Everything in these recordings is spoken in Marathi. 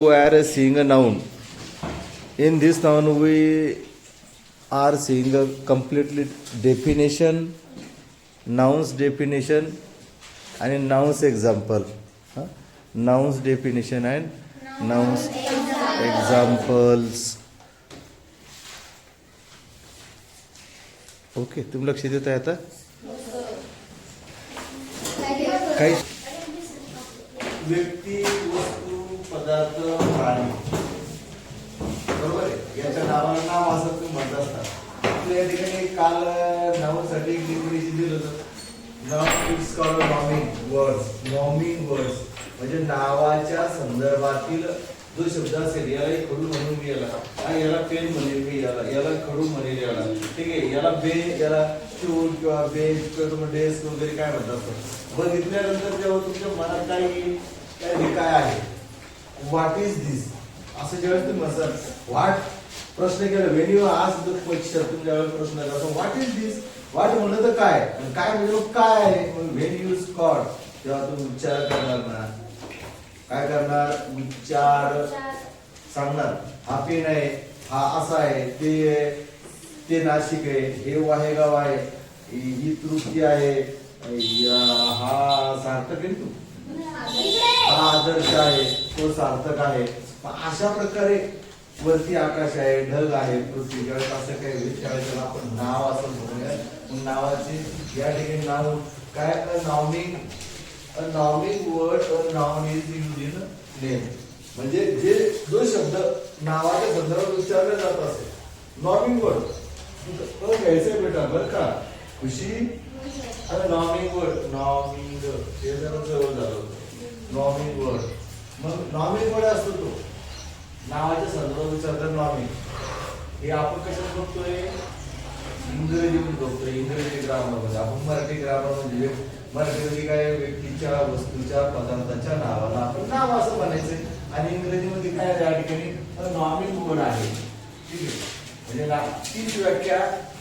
We are seeing a noun. In this noun, we are seeing a completely definition, nouns definition, and nouns example. Nouns definition and nouns examples. Okay, तुम्ही लक्ष देत आहे आता काही व्यक्ती, वस्तू, पदार्थ, प्राणी, बरोबर आहे. याच्या नावाला नाव असं तुम्ही म्हणत असता. आपल्या या ठिकाणी काल नावासाठी डिफिनेशन दिलं होतं. नाव इट्स कॉल्ड नॉमिंग वर्ड्स. नॉमिंग वर्ड्स म्हणजे नावाच्या संदर्भातील जो शब्द असेल, याला एक खडू म्हणून मी याला पेन म्हणेल मी, याला खडू म्हणेल याला, ठीक आहे. याला याला स्टूल किंवा बेंच किंवा डेस्क वगैरे काय म्हणतात. बघितल्यानंतर जेव्हा तुमच्या मनात काय येईल, हे काय आहे, व्हॉट इज दिस, असं ज्यावेळेस तुम्ही म्हणसाल, व्हॉट प्रश्न केला, when you ask the question, तुम्ही ज्यावेळेस प्रश्न करता व्हॉट इज दिस, व्हॉट म्हणलं तर काय, काय म्हणजे काय आहे. व्हेन यू स्कॉट, तेव्हा तुम्ही विचार करणार ना, काय करणार, विचार सांगणार. हा पेन आहे, हा असा आहे, ते नाशिक आहे, हे वाहेगाव आहे, ही तृप्ती आहे, हा सार्थक आहे, तू हा आदर्श आहे, तो सार्थक आहे. अशा प्रकारे वरती आकाश आहे, ढग आहे, पृथ्वी, ज्यावेळेस असं काही होईल त्यावेळेस आपण नाव असं म्हणूया. नावाचे या ठिकाणी नाव काय, a naming word, a noun is used in name. म्हणजे जो शब्द नावाच्या संदर्भात उच्चारला जात असेल, नॉमिंग वर्ड तो घ्यायचं बेटा, बरं का, खुशी. नॉमिंग वर्ड, नॉमिंग हे जरा जवळ झालं, नॉमिंग वर्ड. मग नॉमिंग वर्ड असतो तो नावाच्या संदर्भात उच्चारतात नॉमिंग. हे आपण कशात बघतोय, इंग्रजीमध्ये बघतोय. इंग्रजी ग्रामर मध्ये, आपण मराठी ग्रामर म्हणजे मराठीमध्ये काय, व्यक्तीच्या, वस्तूच्या, पदार्थाच्या नावाला आपण नाव असं म्हणायचंय. आणि इंग्रजीमध्ये काय या ठिकाणी नॉमिंग वर्ड आहे, ठीक आहे. म्हणजे तीच व्याख्या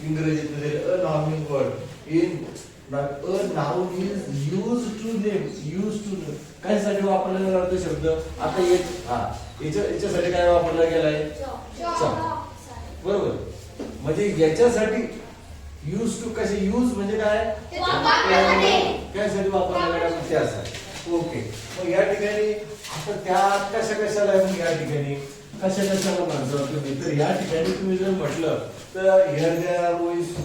इंग्रजीत दिली, a naming word in a noun is used to name. Used to name कायसाठी वापरला जातो शब्द. आता याच्यासाठी काय वापरला गेलाय, बरोबर. म्हणजे याच्यासाठी यूज टू, कसे यूज म्हणजे काय, त्यासाठी वापरला गेला त्यासाठी. ओके, मग या ठिकाणी आता त्या कशाला आहे, मग या ठिकाणी कशाला म्हणतो तुम्ही, तर या ठिकाणी तुम्ही जर म्हटलं तर here there are voice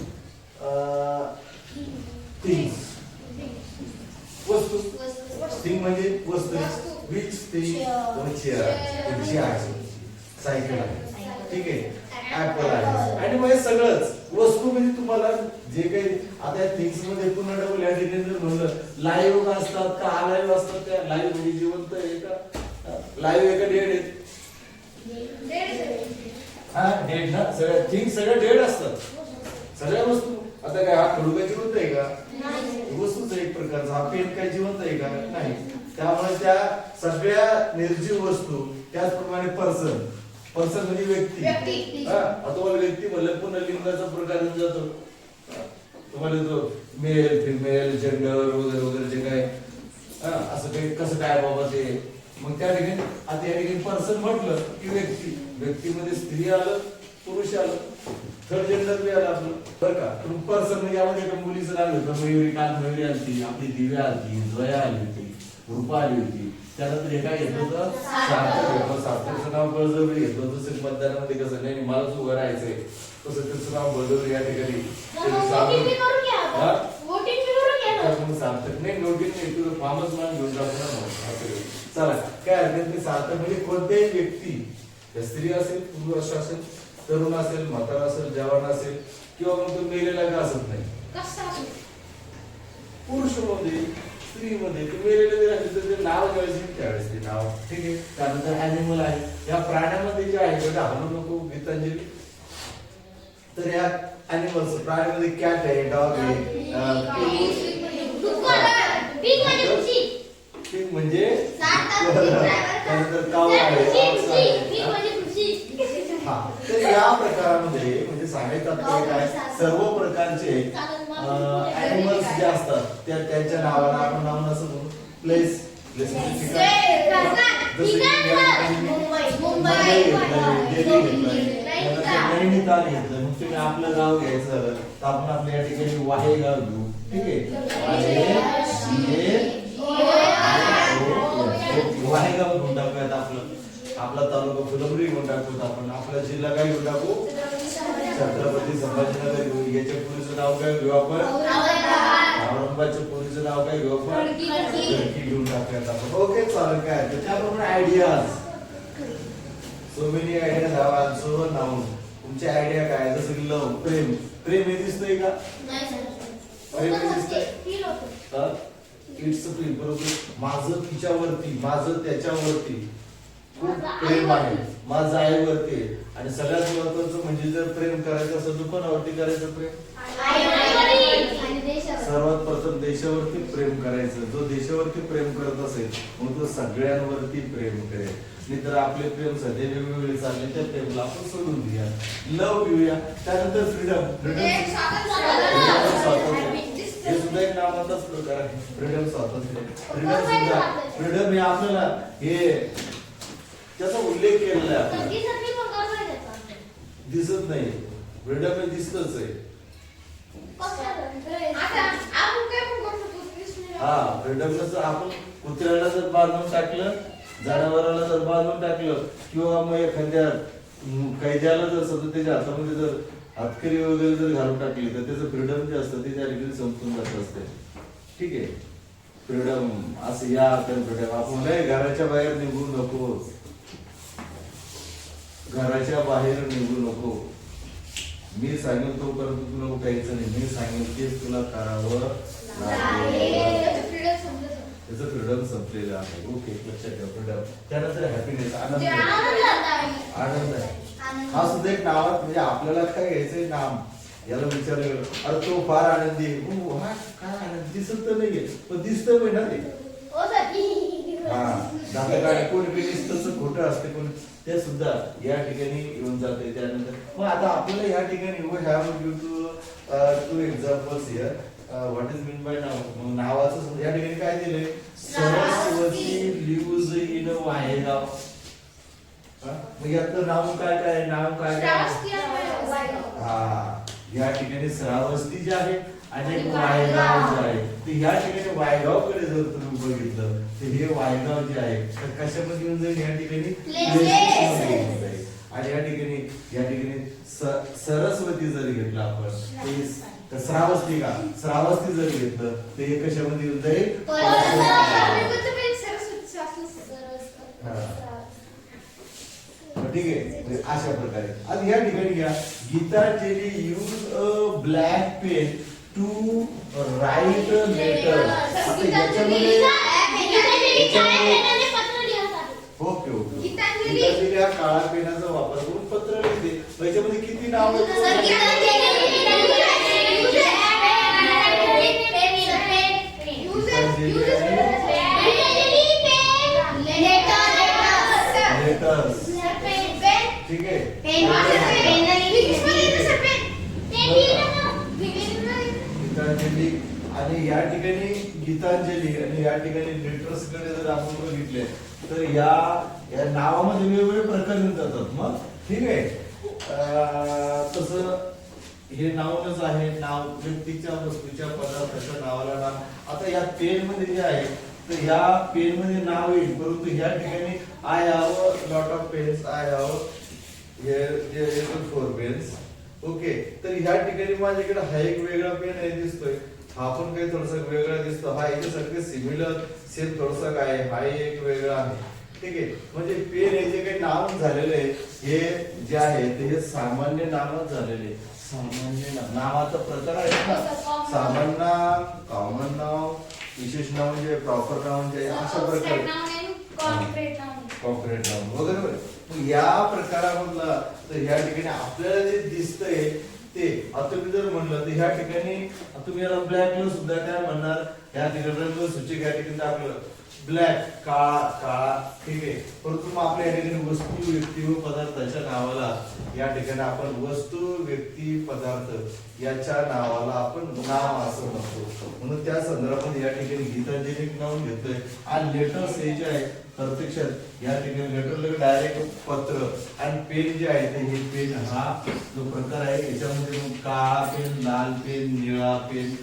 things, वस्तू. थिंग म्हणजे वस्तू. विच थिंग, चेअर, सायकल आहे, ठीक आहे, ऍपल आहे. आणि मग हे सगळंच वस्तू म्हणजे तुम्हाला जे काही आता थिंग्स मध्ये पुन्हा डबल या ठिकाणी जर म्हणलं, लाईव्ह असतात का अलाईव्ह असतात, त्या लाईव्ह म्हणजे जिवंत आहे का, लाईव्ह आहे का डेड आहे, हा डेड ना. सगळ्या थिंग्स सगळ्या डेड असतात, सगळ्या वस्तू. आता काय हा खडू काय जिवंत आहे का, वस्तूच एक प्रकारचा. हा पेन काय जिवंत आहे का, नाही. त्यामुळे त्या सगळ्या निर्जीव वस्तू, त्याचप्रमाणे पर्सन म्हणजे व्यक्ती. तुम्हाला व्यक्ती म्हणलं पुन्हा लिंगाचा प्रकार जातो, तुम्हाला जो मेल, फिमेल, जेंडर वगैरे वगैरे जे काय असं काही कसं काय बाबा ते. मग त्या ठिकाणी आता या ठिकाणी पर्सन म्हटलं की व्यक्तीमध्ये स्त्री आलं, पुरुष आलं, थर्ड जेंडर बी आलं आपलं, बरं का. पर्सन म्हणजे यामध्ये एका मुलीचं नाव होतं, मयुरी. काल मयुरी आली, आपली दिव्या आली, जया आली होती, रूपा आली होती. त्यानंतर हे काय घेतलं होतं, सार्थक. सार्थकचं नाव बळजबरी घेतलं. जसं मतदानामध्ये कसं नाही मलाच उभं राहायचंय, तसं त्याचं नाव बळजबरी या ठिकाणी सार्थक नाही. नोटीस नाही, तुझं फार्मच मान घेऊन जातो. चला, काय हरकत नाही. सार्थक म्हणजे कोणत्याही व्यक्ती, स्त्री असेल, पुरुष असेल, तरुण असेल, म्हातारा असेल, जवान असेल, किंवा मग तो मेलेला का असत नाही, पुरुष मध्ये, स्त्रीमध्ये, मेलेले असेल तर ते नाव घ्यायचे त्यावेळेस ते नाव, ठीक आहे. त्यानंतर अॅनिमल आहे, या प्राण्यामध्ये जे आहे बघा, हलू नको गीतांजली. तर या अॅनिमल्स, प्राण्यामध्ये कॅट आहे, डॉग आहे, पिग म्हणजे त्यानंतर काऊ आहे. हा, तर या प्रकारामध्ये म्हणजे सांगायचं काय, सर्व प्रकारचे अॅनिमल्स जे असतात त्यांच्या नावाला आपण नाव असं म्हणू. प्लेस प्लेस म्हणजे ठिकाण जसं की या ठिकाणी मुंबई घेतलं, दिल्ली घेतलं, नैनिताल घेतलं. मग तुम्ही आपलं गाव घ्यायचं झालं तर आपण आपल्या या ठिकाणी वाहेगाव घेऊ. ठीक आहे, वाहेगाव घेऊन टाकूयात. आपला तालुका फुलंब्री घेऊन टाकूयात आपण. आपला जिल्हा काय घेऊन टाकू? छत्रपती संभाजीनगर घेऊ. याच्या पुढचं नाव काय घेऊ आपण? औरंगाबादच्या पुढचं नाव काय घेऊ आपण? खडकी घेऊन टाकूयात आपण. ओके, चालेल. काय त्याप्रमाणे ideas, so many ideas have also known. तुमची आयडिया काय? जसं की लव, प्रेम. प्रेम हे दिसतंय का? प्रेम हे दिसतंय. It's feel. बरोबर. माझं तिच्यावरती, माझं त्याच्यावरती खूप प्रेम आहे, माझं आईवरती. आणि सगळ्यात महत्वाचं म्हणजे जर प्रेम करायचं असेल तर कोणावरती करायचं प्रेम? सर्वात प्रथम देशावरती प्रेम करायचं. जो देशावरती प्रेम करत असेल मग तो सगळ्यांवरती प्रेम करेल. नाही तर आपले प्रेम सध्या वेगवेगळे चालले, त्या प्रेमला आपण सोडून देऊया, लव घेऊया. त्यानंतर फ्रीडम. फ्रीडम स्वातंत्र्य हे सुद्धा एक नावाचाच प्रकार आहे. फ्रीडम स्वातंत्र्य. फ्रीडम सुद्धा, फ्रीडम हे आपल्याला हे त्याचा उल्लेख केलेला आहे. दिसत नाही, फ्रीडम हे दिसतच आहे. हा, फ्रीडम कसं आपण कुत्र्याला जर बांधून टाकलं, जनावराला जर बांधून टाकलं, किंवा मग एखाद्या कैद्याला जर सतत त्याच्या हातामध्ये जर हातकरी वगैरे जर घालून टाकली तर त्याचं फ्रीडम जे असतं ते त्या ठिकाणी संपून जात असते. ठीक आहे, फ्रीडम असं या फ्रीडम. आपण नाही घराच्या बाहेर निघू नको, घराच्या बाहेर निघू नको. मी सांगेल तोपर्यंत तुला उठायचं नाही, मी सांगेल तेच तुला करावं लागेल. त्याचं फ्रीडम संपलेलं आहे. ओके, लक्षात ठेवा फ्रीडम. त्यानंतर हॅपीनेस, आनंद. आनंद आहे हा सुद्धा एक नावात. म्हणजे आपल्याला काय घ्यायचंय नाम, याला विचारलं अरे तो फार आनंदी आहे. हा काय आनंद दिसत तर नाहीये पण दिसतं पण ना ते. हा, दाखल काय कोणी दिसतं खोटं असते कोणी, ते सुद्धा या ठिकाणी येऊन जाते. त्यानंतर मग आता आपल्याला या ठिकाणी we have due two examples here. What is mean by नाव. नावाचं या ठिकाणी काय दिलंय? Saraswati lives in Wahegaon. मग यातलं नाव काय काय? नाव काय काय? हा, या ठिकाणी श्रावस्ती जे आहे आणि एक वायगाव जे आहे. तर या ठिकाणी वायगाव कडे जर तुम्ही बघितलं तर हे वायगाव जे आहे तर कशामध्ये येऊन जाईल? या ठिकाणी आणि या ठिकाणी सरस्वती जर घेतलं आपण तर श्रावस्ती का? श्रावस्ती जर घेतलं तर हे कशामध्ये येऊन जाईल? ठीक आहे, अशा प्रकारे. आता या ठिकाणी घ्या Gitanjali use a black pen to write letter. आता याच्यामध्ये ओके ओके, गीतांजली हा काळा पेनाचा वापर करून पत्र लिहिते. याच्यामध्ये किती नाव लेटर्स. ठीक आहे, गीतांजली. आणि या ठिकाणी गीतांजली आणि या ठिकाणी लेटर्स कडे जर आपण बघितले तर या नावामध्ये वेगवेगळे प्रकार जातात. मग ठीक आहे, तसं हे नावच आहे. नाव व्यक्तीच्या, वस्तूच्या, पदार्थाच्या नावाला नाव. आता या पेन मध्ये जे आहे तर या पेन मध्ये नाव येईल, परंतु या ठिकाणी I have lot of pens, I have here 4 pens. Okay, तर ह्या ठिकाणी माझ्याकडे हा एक वेगळा पेन आहे दिसतोय, हा पण काही थोडासा वेगळा दिसतो. हा याच्यासारखे सिमिलर सेम थोडासा काय आहे, हा एक वेगळा आहे. ठीक आहे, म्हणजे पेन हे जे काही नाव झालेले आहे हे जे आहे ते हे सामान्य नामच झालेले. सामान्य नावाचा प्रकार आहे ना, सामान्य नाव, कॉमन नाव, विशेष नाव म्हणजे प्रॉपर नाव म्हणजे अशा प्रकारे कॉर्पोरेट नाव वगैरे. या प्रकारामधला तर ह्या ठिकाणी आपल्याला जे दिसतंय ते आता मी जर म्हणलं तर ह्या ठिकाणी तुम्ही याला ब्लॅक सुद्धा काय म्हणणार, या ठिकाणी रंग सूची या ठिकाणी आपल्याला ब्लॅक काळा काळा ठीक आहे. परंतु मग आपल्या या ठिकाणी वस्तू व्यक्ती व पदार्थाच्या नावाला या ठिकाणी आपण वस्तू व्यक्ती पदार्थ याच्या नावाला आपण नाम असं म्हणतो. म्हणून त्या संदर्भात या ठिकाणी गीतांजली नाव घेतोय. आणि लेटर्स हे जे आहे प्रत्यक्षात या ठिकाणी लेटर डायरेक्ट पत्र आणि पेन जे आहे ते हे पेन हा जो प्रकार आहे याच्यामध्ये काळा पेन लाल पेन निळा पेन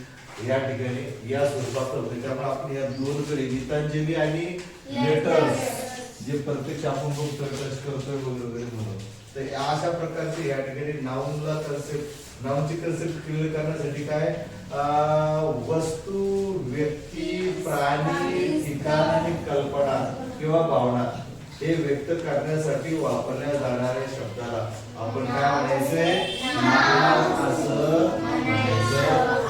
या ठिकाणी या स्वरूपात होते. त्यामुळे आपण या दोन कडे गीतांजली आणि लेटर्स जे प्रत्यक्ष आपण बघतोय टच करतोय वगैरे म्हणून तर अशा प्रकारचे या ठिकाणी नाउनला कन्सेप्ट नाउनची कन्सेप्ट क्लिअर करण्यासाठी काय वस्तू व्यक्ती प्राणी ठिकाण आणि कल्पना किंवा भावना हे व्यक्त करण्यासाठी वापरल्या जाणाऱ्या शब्दाला आपण काय म्हणायचंय नाम असं म्हणायचं.